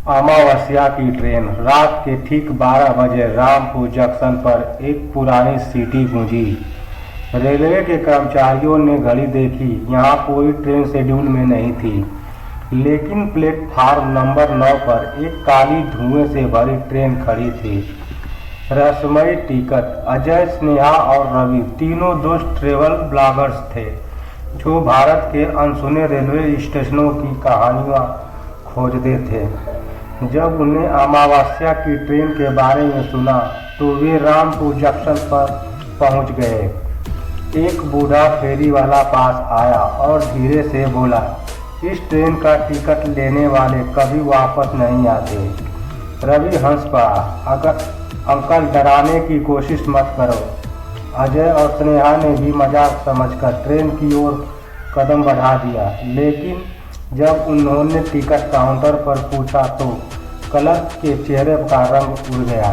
अमावस्या की ट्रेन। रात के ठीक 12 बजे रामपुर जंक्शन पर एक पुरानी सीटी गूंजी। रेलवे के कर्मचारियों ने घड़ी देखी। यहाँ कोई ट्रेन शेड्यूल में नहीं थी, लेकिन प्लेटफार्म नंबर 9 पर एक काली धुएं से भरी ट्रेन खड़ी थी। रहस्यमयी टिकट। अजय, स्नेहा और रवि तीनों दोस्त ट्रेवल ब्लॉगर्स थे जो भारत के अनसुने रेलवे स्टेशनों की कहानियाँ खोजते थे। जब उन्हें अमावस्या की ट्रेन के बारे में सुना तो वे रामपुर जंक्शन पर पहुंच गए। एक बूढ़ा फेरी वाला पास आया और धीरे से बोला, इस ट्रेन का टिकट लेने वाले कभी वापस नहीं आते। रवि हंस पड़ा, अंकल डराने की कोशिश मत करो। अजय और स्नेहा ने भी मजाक समझकर ट्रेन की ओर कदम बढ़ा दिया, लेकिन जब उन्होंने टिकट काउंटर पर पूछा तो क्लर्क के चेहरे का रंग उड़ गया।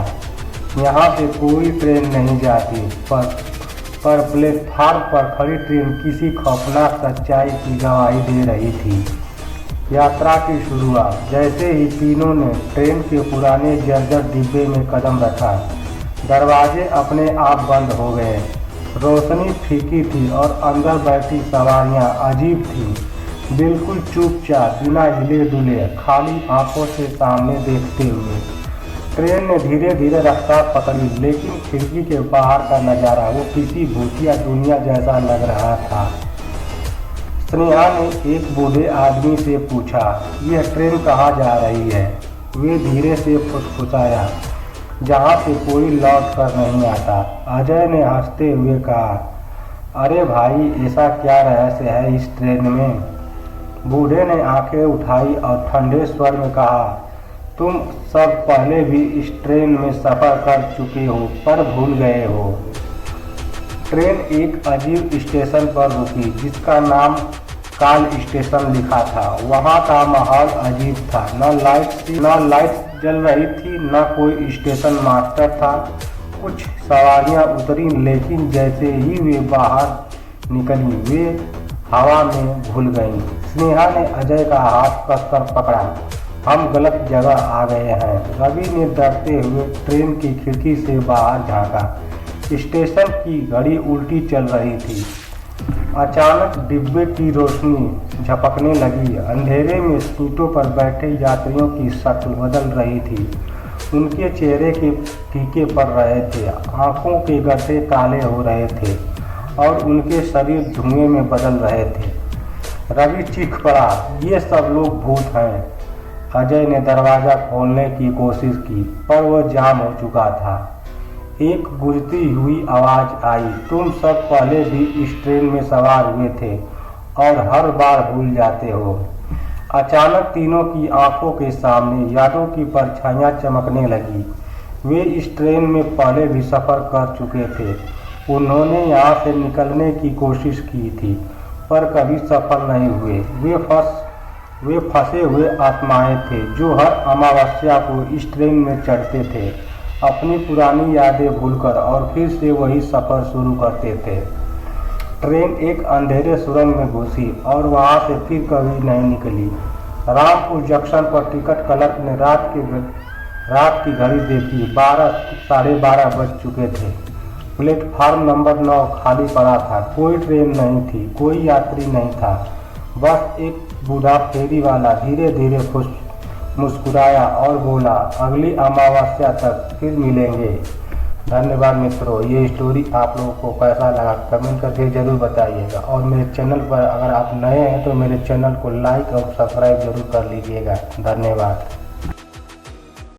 यहाँ से कोई ट्रेन नहीं जाती, पर प्लेटफार्म पर खड़ी ट्रेन किसी खौफनाक सच्चाई की गवाही दे रही थी। यात्रा की शुरुआत। जैसे ही तीनों ने ट्रेन के पुराने जर्जर डिब्बे में कदम रखा, दरवाजे अपने आप बंद हो गए। रोशनी फीकी थी और अंदर बैठी सवारियां अजीब थीं, बिल्कुल चुपचाप, बिना हिले डुले, खाली आंखों से सामने देखते हुए। ट्रेन ने धीरे धीरे रफ्तार पकड़ी, लेकिन खिड़की के बाहर का नज़ारा वो किसी भूतिया दुनिया जैसा लग रहा था। स्नेहा ने एक बूढ़े आदमी से पूछा, यह ट्रेन कहाँ जा रही है? वे धीरे से फुसफुसाया, जहाँ से कोई लौट कर नहीं आता। अजय ने हंसते हुए कहा, अरे भाई, ऐसा क्या रहस्य है इस ट्रेन में? बूढ़े ने आंखें उठाई और ठंडे स्वर में कहा, तुम सब पहले भी इस ट्रेन में सफ़र कर चुके हो, पर भूल गए हो। ट्रेन एक अजीब स्टेशन पर रुकी, जिसका नाम काल स्टेशन लिखा था। वहाँ का माहौल अजीब था। न लाइट्स जल रही थी, न कोई स्टेशन मास्टर था। कुछ सवारियाँ उतरी, लेकिन जैसे ही वे बाहर निकली वे हवा में घुल गईं। स्नेहा ने अजय का हाथ कसकर पकड़ा, हम गलत जगह आ गए हैं। रवि ने डरते हुए ट्रेन की खिड़की से बाहर झांका। स्टेशन की घड़ी उल्टी चल रही थी। अचानक डिब्बे की रोशनी झपकने लगी। अंधेरे में सीटों पर बैठे यात्रियों की शक्ल बदल रही थी। उनके चेहरे के फीके पड़ रहे थे, आंखों के गड्ढे काले हो रहे थे और उनके शरीर धुएं में बदल रहे थे। रवि चीख पड़ा, ये सब लोग भूत हैं। अजय ने दरवाज़ा खोलने की कोशिश की, पर वह जाम हो चुका था। एक गूंजती हुई आवाज़ आई, तुम सब पहले भी इस ट्रेन में सवार हुए थे और हर बार भूल जाते हो। अचानक तीनों की आंखों के सामने यादों की परछाइयाँ चमकने लगी। वे इस ट्रेन में पहले भी सफ़र कर चुके थे। उन्होंने यहाँ से निकलने की कोशिश की थी, पर कभी सफल नहीं हुए। वे फंसे हुए आत्माएं थे जो हर अमावस्या को इस ट्रेन में चढ़ते थे, अपनी पुरानी यादें भूलकर, और फिर से वही सफ़र शुरू करते थे। ट्रेन एक अंधेरे सुरंग में घुसी और वहाँ से फिर कभी नहीं निकली। रामपुर जंक्शन पर टिकट क्लर्क ने रात की घड़ी देखी। 12:30 बज चुके थे। प्लेटफार्म नंबर 9 खाली पड़ा था। कोई ट्रेन नहीं थी, कोई यात्री नहीं था। बस एक बूढ़ा फेरी वाला धीरे धीरे मुस्कुराया और बोला, अगली अमावस्या तक फिर मिलेंगे। धन्यवाद मित्रों। ये स्टोरी आप लोगों को कैसा लगा कमेंट करके ज़रूर बताइएगा, और मेरे चैनल पर अगर आप नए हैं तो मेरे चैनल को लाइक और सब्सक्राइब जरूर कर लीजिएगा। धन्यवाद।